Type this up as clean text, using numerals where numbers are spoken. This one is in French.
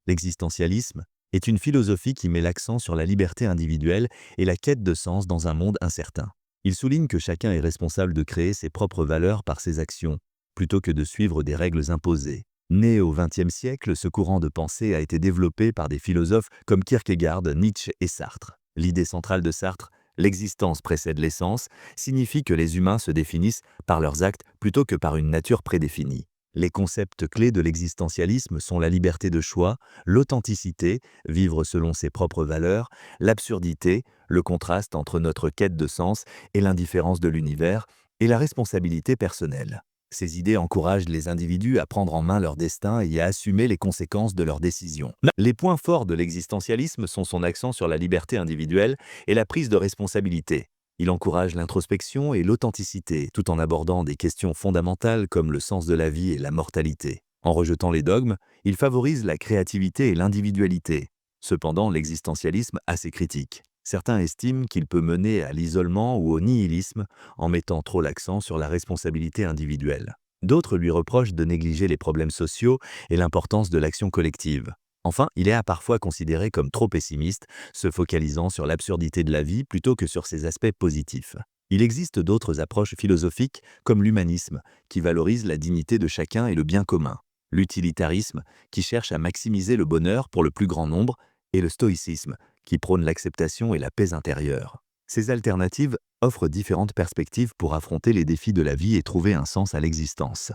L'existentialisme est une philosophie qui met l'accent sur la liberté individuelle et la quête de sens dans un monde incertain. Il souligne que chacun est responsable de créer ses propres valeurs par ses actions, plutôt que de suivre des règles imposées. Né au XXe siècle, ce courant de pensée a été développé par des philosophes comme Kierkegaard, Nietzsche et Sartre. L'idée centrale de Sartre, l'existence précède l'essence, signifie que les humains se définissent par leurs actes plutôt que par une nature prédéfinie. Les concepts clés de l'existentialisme sont la liberté de choix, l'authenticité, vivre selon ses propres valeurs, l'absurdité, le contraste entre notre quête de sens et l'indifférence de l'univers, et la responsabilité personnelle. Ces idées encouragent les individus à prendre en main leur destin et à assumer les conséquences de leurs décisions. Les points forts de l'existentialisme sont son accent sur la liberté individuelle et la prise de responsabilité. Il encourage l'introspection et l'authenticité, tout en abordant des questions fondamentales comme le sens de la vie et la mortalité. En rejetant les dogmes, il favorise la créativité et l'individualité. Cependant, l'existentialisme a ses critiques. Certains estiment qu'il peut mener à l'isolement ou au nihilisme en mettant trop l'accent sur la responsabilité individuelle. D'autres lui reprochent de négliger les problèmes sociaux et l'importance de l'action collective. Enfin, il est parfois considéré comme trop pessimiste, se focalisant sur l'absurdité de la vie plutôt que sur ses aspects positifs. Il existe d'autres approches philosophiques, comme l'humanisme, qui valorise la dignité de chacun et le bien commun, l'utilitarisme, qui cherche à maximiser le bonheur pour le plus grand nombre, et le stoïcisme, qui prône l'acceptation et la paix intérieure. Ces alternatives offrent différentes perspectives pour affronter les défis de la vie et trouver un sens à l'existence.